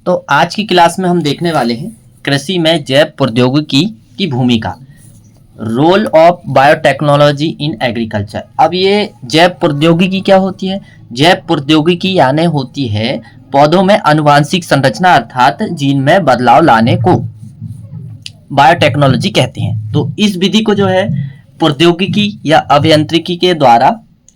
तो आज की क्लास में हम देखने वाले हैं कृषि में जैव प्रौद्योगिकी की भूमिका, role of biotechnology in agriculture. अब ये जैव प्रौद्योगिकी क्या होती है? जैव प्रौद्योगिकी यानी होती है पौधों में आनुवांशिक संरचना अर्थात जीन में बदलाव लाने को बायोटेक्नोलॉजी कहते हैं। तो इस विधि को जो है प्रौद्योगिकी या अभियांत्रिकी के द्वारा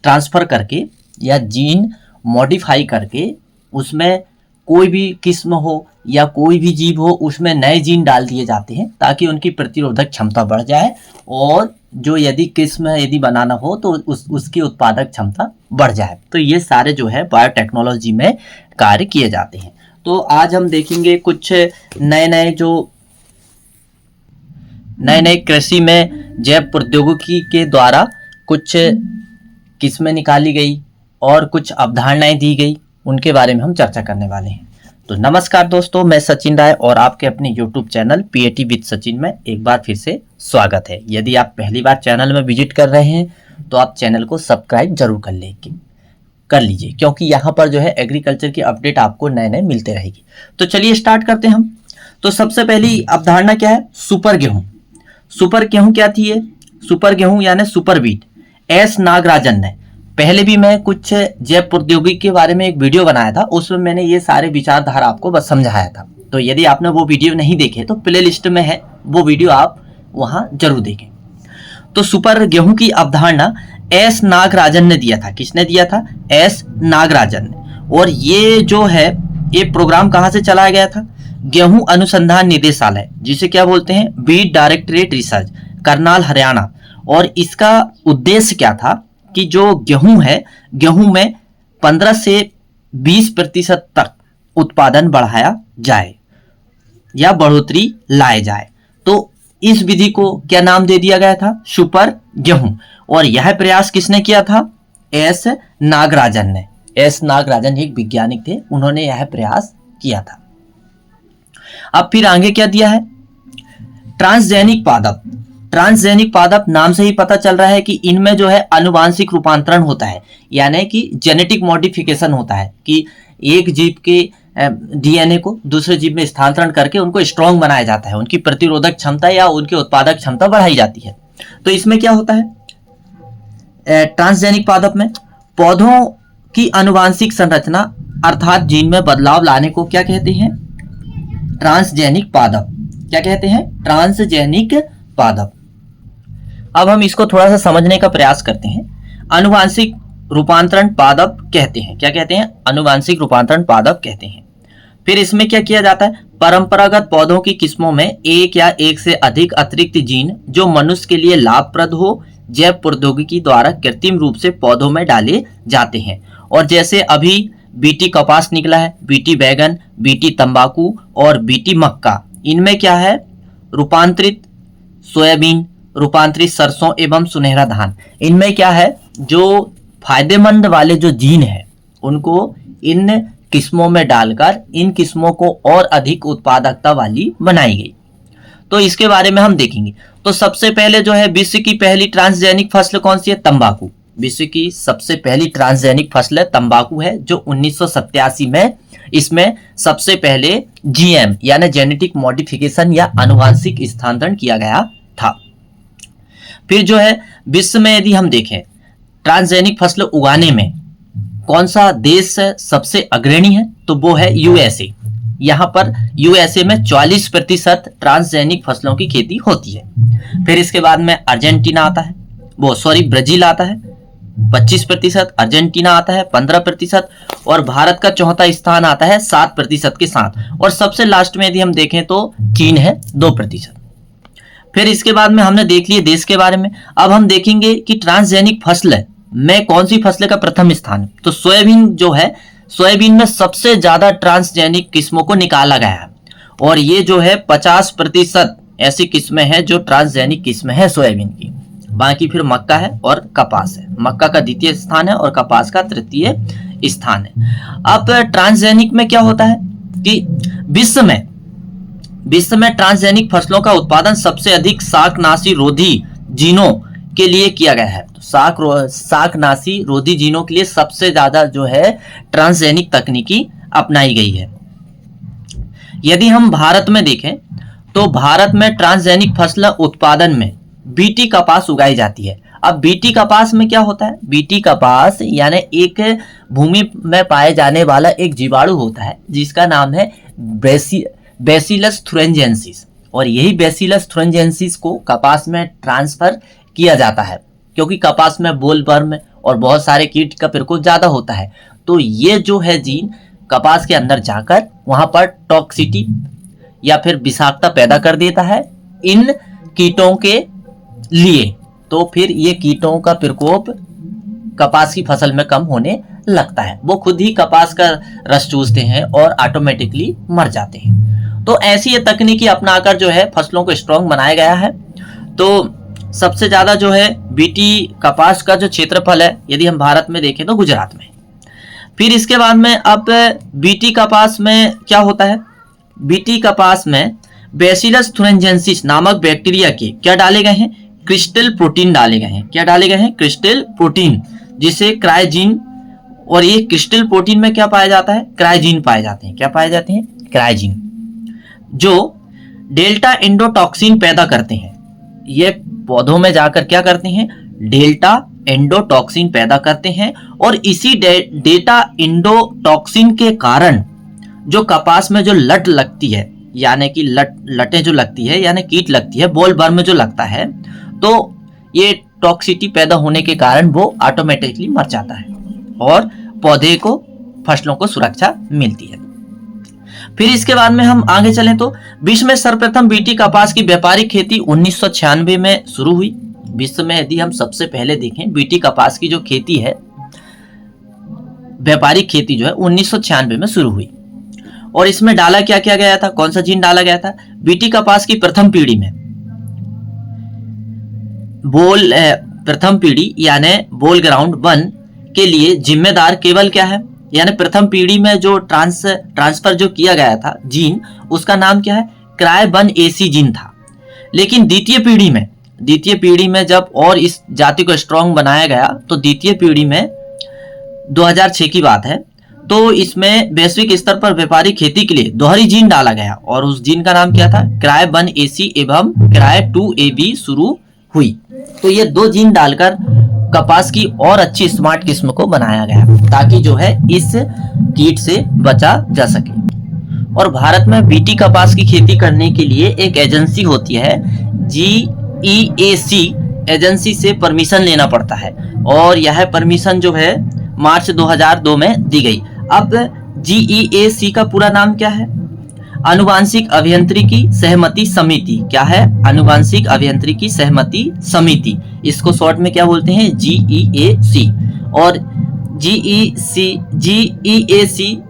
ट्रांसफर करके या जीन मॉडिफाई करके उसमें कोई भी किस्म हो या कोई भी जीव हो उसमें नए जीन डाल दिए जाते हैं ताकि उनकी प्रतिरोधक क्षमता बढ़ जाए और जो यदि किस्म यदि बनाना हो तो उसकी उत्पादक क्षमता बढ़ जाए। तो ये सारे जो है बायोटेक्नोलॉजी में कार्य किए जाते हैं। तो आज हम देखेंगे कुछ नए कृषि में जैव प्रौद्योगिकी के द्वारा कुछ किस्में निकाली गई और कुछ अवधारणाएं दी गई, उनके बारे में हम चर्चा करने वाले हैं। तो नमस्कार दोस्तों, मैं सचिन राय और आपके अपने YouTube channel PAT with Sachin में एक बार फिर से स्वागत है। यदि आप पहली बार चैनल में विजिट कर रहे हैं तो आप चैनल को सब्सक्राइब जरूर कर लीजिए क्योंकि यहाँ पर जो है एग्रीकल्चर की अपडेट आपको नए मिलते रहेगी। तो चलिए स्टार्ट करते हैं हम। तो सबसे पहली अवधारणा क्या है? सुपर गेहूं। सुपर गेहूं क्या थी? ये सुपर गेहूं यानी सुपर वीट। एस नागराजन ने, पहले भी मैं कुछ जैव प्रौद्योगिकी के बारे में एक वीडियो बनाया था, उसमें मैंने ये सारे विचारधारा आपको बस समझाया था। तो यदि आपने वो वीडियो नहीं देखे तो प्ले लिस्ट में है, वो वीडियो आप वहां जरूर देखें। तो सुपर गेहूं की अवधारणा एस नागराजन ने दिया था। किसने दिया था? एस नागराजन ने। और ये जो है ये प्रोग्राम कहाँ से चलाया गया था? गेहूं अनुसंधान निदेशालय, जिसे क्या बोलते हैं? Beet directorate research, Karnal, Haryana. और इसका उद्देश्य क्या था कि जो गेहूं है, गेहूं में 15 से 20% तक उत्पादन बढ़ाया जाए या बढ़ोतरी लाए जाए। तो इस विधि को क्या नाम दे दिया गया था? सुपर गेहूं। और यह प्रयास किसने किया था? एस नागराजन ने। एस नागराजन एक वैज्ञानिक थे, उन्होंने यह प्रयास किया था। अब फिर आगे क्या दिया है? ट्रांसजेनिक पादप। ट्रांसजेनिक पादप नाम से ही पता चल रहा है कि इनमें जो है आनुवांशिक रूपांतरण होता है, यानी कि जेनेटिक मॉडिफिकेशन होता है कि एक जीव के DNA को दूसरे जीव में स्थानांतरण करके उनको स्ट्रॉन्ग बनाया जाता है, उनकी प्रतिरोधक क्षमता या उनकी उत्पादक क्षमता बढ़ाई जाती है। तो इसमें क्या होता है? ट्रांसजेनिक पादप में पौधों की आनुवांशिक संरचना अर्थात जीन में बदलाव लाने को क्या कहते हैं? ट्रांसजेनिक पादप। क्या कहते हैं? ट्रांसजेनिक पादप। अब हम इसको थोड़ा सा समझने का प्रयास करते हैं। आनुवांशिक रूपांतरण पादप कहते हैं। क्या कहते हैं? आनुवांशिक रूपांतरण पादप कहते हैं। फिर इसमें क्या किया जाता है? परंपरागत पौधों की किस्मों में एक या एक से अधिक अतिरिक्त जीन जो मनुष्य के लिए लाभप्रद हो, जैव प्रौद्योगिकी द्वारा कृत्रिम रूप से पौधों में डाले जाते हैं। और जैसे अभी बीटी कपास निकला है, बीटी बैगन, बीटी तंबाकू और बीटी मक्का, इनमें क्या है? रूपांतरित सोयाबीन, रूपांतरित सरसों एवं सुनहरा धान, इनमें क्या है? जो फायदेमंद वाले जो जीन है उनको इन किस्मों में डालकर इन किस्मों को और अधिक उत्पादकता वाली बनाई गई। तो इसके बारे में हम देखेंगे। तो सबसे पहले जो है विश्व की पहली ट्रांसजेनिक फसल कौन सी है? तंबाकू। विश्व की सबसे पहली ट्रांसजेनिक फसल तंबाकू है, जो 1987 में इसमें सबसे पहले GM यानी जेनेटिक मॉडिफिकेशन या आनुवांशिक स्थानांतरण किया गया था। फिर जो है विश्व में यदि हम देखें ट्रांसजेनिक फसल उगाने में कौन सा देश सबसे अग्रणी है, तो वो है USA। यहाँ पर USA में 40% ट्रांसजेनिक फसलों की खेती होती है। फिर इसके बाद में अर्जेंटीना आता है, ब्राजील आता है 25%, अर्जेंटीना आता है 15% और भारत का चौथा स्थान आता है 7% के साथ। और सबसे लास्ट में यदि हम देखें तो चीन है 2%। फिर इसके बाद में हमने देख लिए देश के बारे में। अब हम देखेंगे कि ट्रांसजेनिक फसल में कौन सी फसल का प्रथम स्थान है। तो सोयाबीन जो है, सोयाबीन में सबसे ज्यादा ट्रांसजेनिक किस्मों को निकाला गया है और ये जो है 50% ऐसी किस्में हैं जो ट्रांसजेनिक किस्में हैं सोयाबीन की। बाकी फिर मक्का है और कपास है। मक्का का द्वितीय स्थान है और कपास का तृतीय स्थान है। अब ट्रांसजेनिक में क्या होता है कि विश्व में ट्रांसजेनिक फसलों का उत्पादन सबसे अधिक शाकनाशी रोधी जीनों के लिए किया गया है। तो शाकनाशी रोधी जीनों के लिए सबसे ज्यादा जो है ट्रांसजेनिक तकनीकी अपनाई गई है। यदि हम भारत में देखें तो भारत में ट्रांसजेनिक फसल उत्पादन में बीटी कपास उगाई जाती है। अब बीटी कपास में क्या होता है? बीटी कपास यानी एक भूमि में पाए जाने वाला एक जीवाणु होता है जिसका नाम है बैसिलस थुरिंजेंसिस, और यही बैसिलस थुरिंजेंसिस को कपास में ट्रांसफर किया जाता है क्योंकि कपास में बोलवर्म और बहुत सारे कीट का प्रकोप ज़्यादा होता है। तो ये जो है जीन कपास के अंदर जाकर वहाँ पर टॉक्सिटी या फिर विषाक्तता पैदा कर देता है इन कीटों के लिए। तो फिर ये कीटों का प्रकोप कपास की फसल में कम होने लगता है, वो खुद ही कपास का रस चूसते हैं और ऑटोमेटिकली मर जाते हैं। तो ऐसी ये तकनीकी अपनाकर जो है फसलों को स्ट्रॉन्ग बनाया गया है। तो सबसे ज़्यादा जो है बीटी कपास का जो क्षेत्रफल है यदि हम भारत में देखें तो गुजरात में। फिर इसके बाद में अब बीटी कपास में क्या होता है? बीटी कपास में बैसिलस थुरिंजेंसिस नामक बैक्टीरिया के क्या डाले गए हैं? क्रिस्टल प्रोटीन डाले गए हैं। क्या डाले गए हैं? क्रिस्टल प्रोटीन, जिसे क्राइजीन, और ये क्रिस्टल प्रोटीन में क्या पाया जाता है? क्राइजीन पाए जाते हैं। क्या पाए जाते हैं? क्राइजीन, जो डेल्टा एंडोटॉक्सिन पैदा करते हैं। ये पौधों में जाकर क्या करते हैं? डेल्टा एंडोटॉक्सिन पैदा करते हैं, और इसी डेल्टा एंडोटॉक्सिन के कारण जो कपास में जो लट लगती है, यानी कि लटें जो लगती है यानी कीट लगती है, बोलवर्म जो लगता है, तो ये टॉक्सिटी पैदा होने के कारण वो ऑटोमेटिकली मर जाता है और पौधे को, फसलों को सुरक्षा मिलती है। फिर इसके बाद में हम आगे चलें तो विश्व में सर्वप्रथम बीटी कपास की व्यापारिक खेती 1996 में शुरू हुई। विश्व में यदि हम सबसे पहले देखें बीटी कपास की जो खेती है, व्यापारिक खेती जो है 1996 में शुरू हुई, और इसमें डाला क्या किया गया था? कौन सा जीन डाला गया था? बीटी कपास की प्रथम पीढ़ी में प्रथम पीढ़ी यानी बोल ग्राउंड 1 के लिए जिम्मेदार केवल क्या है? यानी प्रथम पीढ़ी में जो ट्रांसफर जो किया गया था जीन, उसका नाम क्या है? क्राय1AC जीन था। लेकिन द्वितीय पीढ़ी में जब और इस जाति को स्ट्रॉन्ग बनाया गया तो द्वितीय पीढ़ी में 2006 की बात है, तो इसमें वैश्विक स्तर पर व्यापारिक खेती के लिए दोहरी जीन डाला गया, और उस जीन का नाम क्या था? क्राय1AC एवं क्राय2AB शुरू हुई। तो ये दो जीन डालकर कपास की और अच्छी स्मार्ट किस्म को बनाया गया ताकि जो है इस कीट से बचा जा सके। और भारत में बीटी कपास की खेती करने के लिए एक एजेंसी होती है, GEAC एजेंसी से परमिशन लेना पड़ता है, और यह परमिशन जो है मार्च 2002 में दी गई। अब GEAC का पूरा नाम क्या है? आनुवांशिक अभियांत्रिकी सहमति समिति। क्या है? आनुवांशिक अभियांत्रिकी सहमति समिति। इसको शॉर्ट में क्या बोलते हैं? GEAC। और GEAC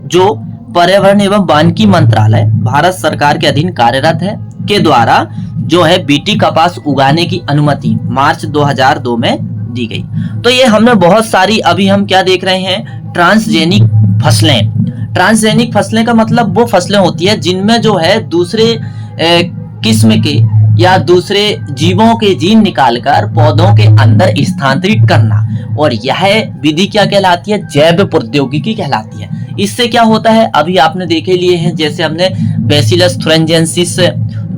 जो पर्यावरण एवं वानिकी मंत्रालय भारत सरकार के अधीन कार्यरत है के द्वारा जो है बीटी कपास उगाने की अनुमति मार्च 2002 में दी गई। तो ये हमने बहुत सारी, अभी हम क्या देख रहे हैं? ट्रांसजेनिक फसलें। ट्रांसजेनिक फसलें का मतलब वो फसलें होती है जिनमें जो है दूसरे किस्म के या दूसरे जीवों के जीन निकालकर पौधों के अंदर स्थानांतरित करना, और यह विधि क्या कहलाती है? जैव प्रौद्योगिकी कहलाती है। इससे क्या होता है? अभी आपने देखे लिए हैं, जैसे हमने बैसिलस थुरिंजेंसिस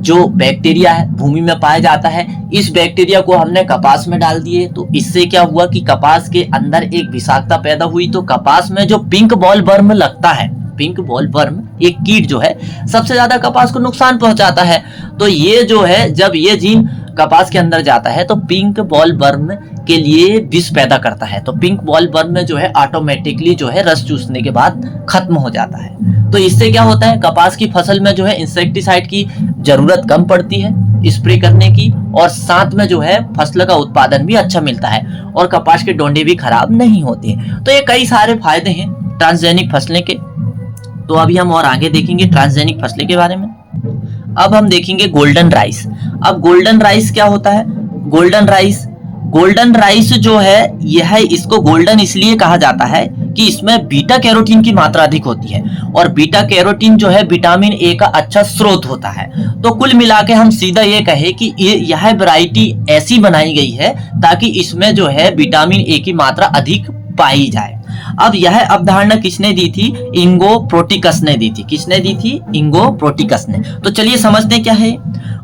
जो बैक्टीरिया है भूमि में पाया जाता है, इस बैक्टीरिया को हमने कपास में डाल दिए, तो इससे क्या हुआ कि कपास के अंदर एक विषाक्तता पैदा हुई। तो कपास में जो पिंक बॉल वर्म लगता है, पिंक बॉल वर्म एक कीट जो है सबसे ज्यादा कपास को नुकसान पहुंचाता है। तो ये जो है जब ये जीन कपास के अंदर जाता है तो पिंक बॉल वर्म के लिए विष पैदा करता है, तो पिंक बॉल वर्म में जो है ऑटोमेटिकली जो है रस चूसने के बाद खत्म हो जाता है। तो इससे क्या होता है? कपास की फसल में जो है इंसेक्टिसाइड की जरूरत कम पड़ती है स्प्रे करने की, और साथ में जो है फसल का उत्पादन भी अच्छा मिलता है और कपास के डोंडे भी खराब नहीं होते। तो ये कई सारे फायदे हैं ट्रांसजेनिक फसलें के। तो अभी हम और आगे देखेंगे ट्रांसजेनिक फसलें के बारे में। अब हम देखेंगे गोल्डन राइस। अब गोल्डन राइस क्या होता है? गोल्डन राइस जो है यह इसको गोल्डन इसलिए कहा जाता है कि इसमें बीटा कैरोटीन की मात्रा अधिक होती है, और बीटा कैरोटीन जो है विटामिन ए का अच्छा स्रोत होता है। तो कुल मिला के हम सीधा ये कहे कि यह वैरायटी ऐसी बनाई गई है ताकि इसमें जो है विटामिन ए की मात्रा अधिक पाई जाए। अब यह अवधारणा किसने दी थी? इंगो प्रोटिकस ने दी थी। किसने दी थी? इंगो प्रोटिकस ने। तो चलिए समझते हैं क्या है।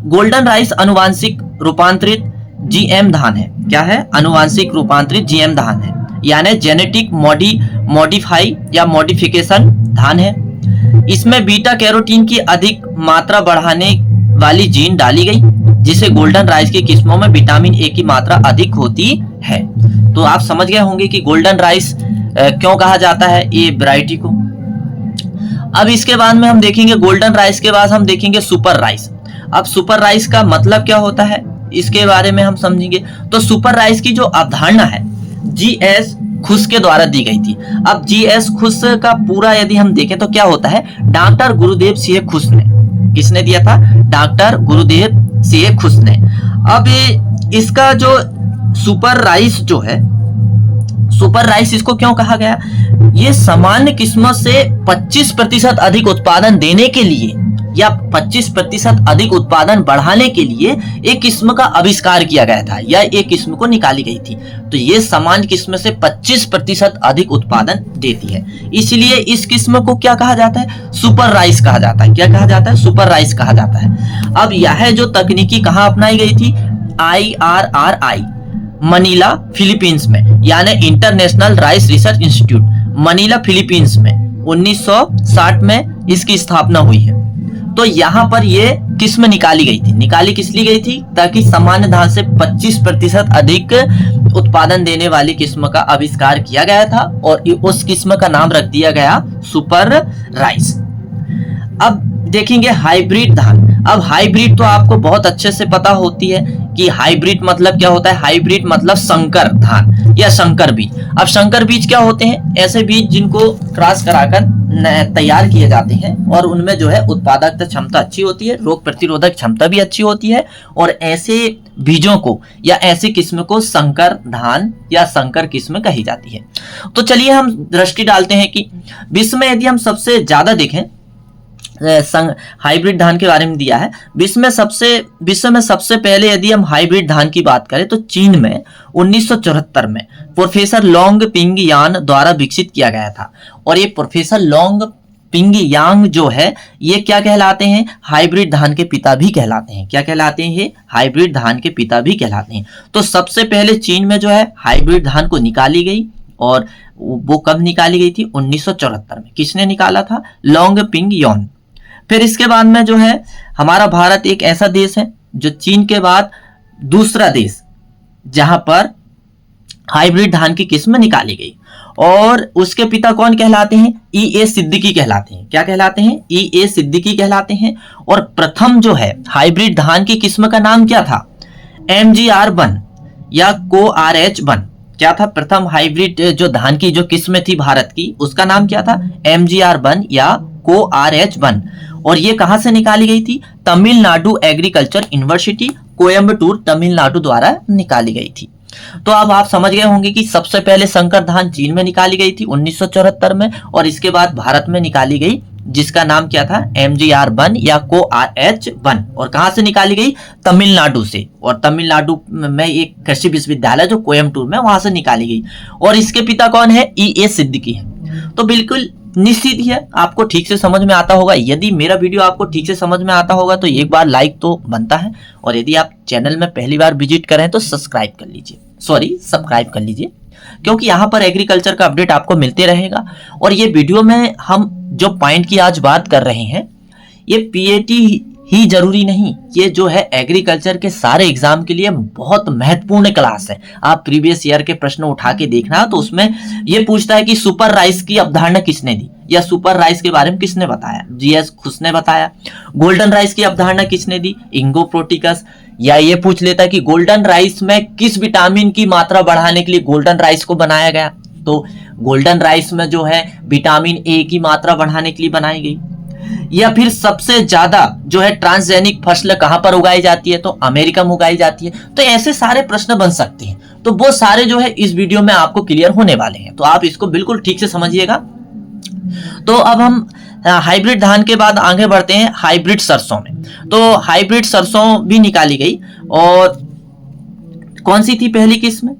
गोल्डन राइस आनुवांशिक रूपांतरित जीएम धान है। क्या है? आनुवांशिक रूपांतरित जीएम धान है, यानी जेनेटिक मॉडिफाई या मॉडिफिकेशन धान है। इसमें बीटा कैरोटीन की अधिक मात्रा बढ़ाने वाली जीन डाली गई, जिससे गोल्डन राइस की किस्मों में विटामिन ए की मात्रा अधिक होती है। तो आप समझ गए होंगे कि गोल्डन राइस क्यों कहा जाता है ये वैरायटी को। अब इसके बाद में हम देखेंगे गोल्डन राइस के बाद हम देखेंगे सुपर राइस। अब सुपर राइस का मतलब क्या होता है इसके बारे में हम समझेंगे। तो सुपर राइस की जो अवधारणा है जीएस खुश के द्वारा दी गई थी। अब जीएस खुश का पूरा यदि हम देखें तो क्या होता है, डॉक्टर गुरुदेव सिंह खुश ने, किसने दिया था? डॉक्टर गुरुदेव सिंह खुश ने। अब इसका जो सुपर राइस जो है, सुपर राइस इसको क्यों कहा गया? ये सामान्य किस्मों से 25% अधिक उत्पादन देने के लिए या 25% अधिक उत्पादन बढ़ाने के लिए एक किस्म का आविष्कार किया गया था या एक किस्म को निकाली गई थी। तो ये सामान्य किस्म से 25% अधिक उत्पादन देती है, इसलिए इस किस्म को क्या कहा जाता है? सुपर राइस कहा जाता है। क्या कहा जाता है? सुपर राइस कहा जाता है। अब यह जो तकनीकी कहाँ अपनाई गई थी? IRRI मनीला फिलीपींस में, यानी international rice research institute Manila Philippines में 1960 में इसकी स्थापना हुई है। तो यहाँ पर ये किस्म निकाली गई थी। निकाली किस लिए गई थी? ताकि सामान्य धान से 25% अधिक उत्पादन देने वाली किस्म का आविष्कार किया गया था और उस किस्म का नाम रख दिया गया सुपर राइस। अब देखेंगे हाइब्रिड धान। अब हाइब्रिड तो आपको बहुत अच्छे से पता होती है कि हाइब्रिड मतलब क्या होता है। हाइब्रिड मतलब संकर धान या संकर बीज। अब संकर बीज क्या होते हैं? ऐसे बीज जिनको क्रॉस कराकर तैयार किए जाते हैं और उनमें जो है उत्पादकता क्षमता अच्छी होती है, रोग प्रतिरोधक क्षमता भी अच्छी होती है, और ऐसे बीजों को या ऐसी किस्म को संकर धान या संकर किस्म कही जाती है। तो चलिए हम दृष्टि डालते हैं कि विश्व में यदि हम सबसे ज्यादा देखें, हाइब्रिड धान के बारे में दिया है। विश्व में सबसे पहले यदि हम हाइब्रिड धान की बात करें तो चीन में 1974 में प्रोफेसर लोंग पिंग यान द्वारा विकसित किया गया था। और ये प्रोफेसर लोंग पिंग यांग जो है ये क्या कहलाते हैं? हाइब्रिड धान के पिता भी कहलाते हैं। क्या कहलाते हैं ये? हाइब्रिड धान के पिता भी कहलाते हैं। तो सबसे पहले चीन में जो है हाइब्रिड धान को निकाली गई, और वो कब निकाली गई थी? 1974 में। किसने निकाला था? लोंग पिंग यान। फिर इसके बाद में जो है हमारा भारत एक ऐसा देश है जो चीन के बाद दूसरा देश जहां पर हाइब्रिड धान की किस्म निकाली गई, और उसके पिता कौन कहलाते हैं? E.A. सिद्दीकी कहलाते हैं। क्या कहलाते हैं? E.A. सिद्दीकी कहलाते हैं। और प्रथम जो है हाइब्रिड धान की किस्म का नाम क्या था? MGR1 या Co-RH1। क्या था? प्रथम हाइब्रिड जो धान की जो किस्म थी भारत की, उसका नाम क्या था? MGR1 या Co-RH1। और ये कहां से निकाली गई थी? तमिलनाडु एग्रीकल्चर यूनिवर्सिटी कोयम्बटूर तमिलनाडु द्वारा निकाली गई थी। तो अब आप समझ गए होंगे कि सबसे पहले संकर धान चीन में निकाली गई थी 1974 में, और इसके बाद भारत में निकाली गई जिसका नाम क्या था? MGR1 या Co-RH1। और कहां से निकाली गई? तमिलनाडु से। और तमिलनाडु में एक कृषि विश्वविद्यालय जो कोयम्बटूर में, वहां से निकाली गई। और इसके पिता कौन है? E.A. सिद्दीकी है। तो बिल्कुल निश्चित ही है आपको ठीक से समझ में आता होगा। यदि मेरा वीडियो आपको ठीक से समझ में आता होगा तो एक बार लाइक तो बनता है, और यदि आप चैनल में पहली बार विजिट करें तो सब्सक्राइब कर लीजिए, क्योंकि यहाँ पर एग्रीकल्चर का अपडेट आपको मिलते रहेगा। और ये वीडियो में हम जो पॉइंट की आज बात कर रहे हैं, ये पीएटी ही जरूरी नहीं, ये जो है एग्रीकल्चर के सारे एग्जाम के लिए बहुत महत्वपूर्ण क्लास है। आप प्रीवियस ईयर के प्रश्न उठा के देखना, तो उसमें ये पूछता है कि सुपर राइस की अवधारणा किसने दी, या सुपर राइस के बारे में किसने बताया? जीएस खुश ने बताया। गोल्डन राइस की अवधारणा किसने दी? इंगो प्रोटिकस। या ये पूछ लेता है कि गोल्डन राइस में किस विटामिन की मात्रा बढ़ाने के लिए गोल्डन राइस को बनाया गया? तो गोल्डन राइस में जो है विटामिन ए की मात्रा बढ़ाने के लिए बनाई गई। या फिर सबसे ज्यादा जो है ट्रांसजेनिक फसल कहां पर उगाई जाती है? तो अमेरिका में उगाई जाती है। तो ऐसे सारे प्रश्न बन सकते हैं, तो वो सारे जो है इस वीडियो में आपको क्लियर होने वाले हैं, तो आप इसको बिल्कुल ठीक से समझिएगा। तो अब हम हाइब्रिड धान के बाद आगे बढ़ते हैं हाइब्रिड सरसों में। तो हाइब्रिड सरसों भी निकाली गई, और कौन सी थी पहली किस्म?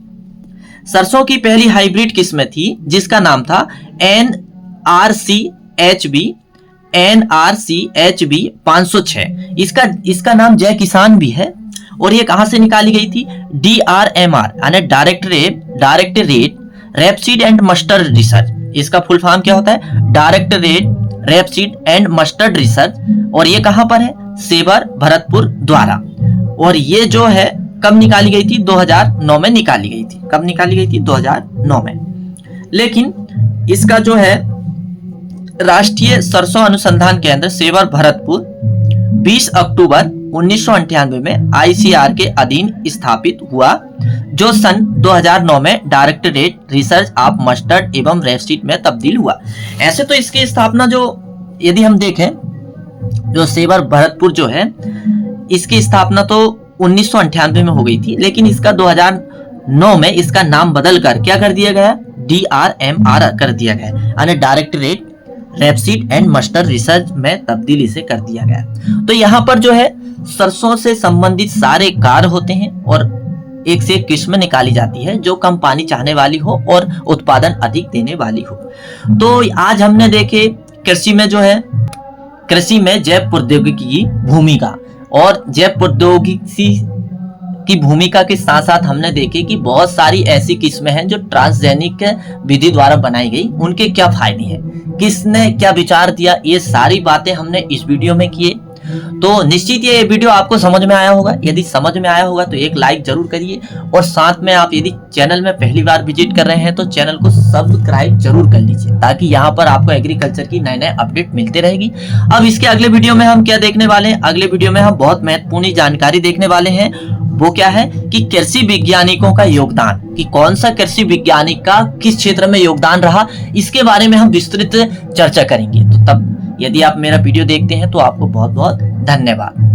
सरसों की पहली हाइब्रिड किस्म थी जिसका नाम था NRCHB 506। इसका नाम जय किसान भी है। और ये कहां से निकाली गई थी? DRMR यानी directorate rapeseed and mustard research. इसका फुल फॉर्म क्या होता है? Directorate rapeseed and mustard research. और ये कहां पर है? सेवर भरतपुर द्वारा। और ये जो है कब निकाली गई थी? 2009 में निकाली गई थी। कब निकाली गई थी? 2009 में। लेकिन इसका जो है राष्ट्रीय सरसों अनुसंधान केंद्र सेवर भरतपुर 20 अक्टूबर 1998 में ICR के अधीन स्थापित हुआ, जो सन 2009 में डायरेक्टरेट रिसर्च ऑफ मस्टर्ड एवं रेपसीड में तब्दील हुआ। ऐसे तो इसकी स्थापना जो यदि हम देखें, जो सेवर भरतपुर जो है इसकी स्थापना तो 1998 में हो गई थी, लेकिन इसका 2009 में इसका नाम बदल कर क्या कर दिया गया? DRMR कर दिया गया, यानी directorate rapeseed and mustard research में तब्दील इसे कर दिया गया। तो यहाँ पर जो है सरसों से संबंधित सारे कार्य होते हैं और एक से एक किस्म निकाली जाती है जो कम पानी चाहने वाली हो और उत्पादन अधिक देने वाली हो। तो आज हमने देखे कृषि में जो है, कृषि में जैव प्रौद्योगिकी की भूमिका, और जैव प्रौद्योगिकी की भूमिका के साथ साथ हमने देखे कि बहुत सारी ऐसी किस्में हैं जो ट्रांसजेनिक विधि द्वारा बनाई गई, उनके क्या फायदे हैं, किसने क्या विचार दिया, ये सारी बातें हमने इस वीडियो में किए। तो निश्चित ये वीडियो आपको समझ में आया होगा। यदि समझ में आया होगा तो एक लाइक जरूर करिए, और साथ में आप यदि चैनल में पहली बार विजिट कर रहे हैं तो चैनल को सब्सक्राइब जरूर कर लीजिए, ताकि यहाँ पर आपको एग्रीकल्चर की नए नए अपडेट मिलते रहेगी। अब इसके अगले वीडियो में हम क्या देखने वाले हैं? अगले वीडियो में हम बहुत महत्वपूर्ण जानकारी देखने वाले हैं। वो क्या है कि कृषि वैज्ञानिकों का योगदान, कि कौन सा कृषि वैज्ञानिक का किस क्षेत्र में योगदान रहा, इसके बारे में हम विस्तृत चर्चा करेंगे। तो तब यदि आप मेरा वीडियो देखते हैं तो आपको बहुत बहुत धन्यवाद।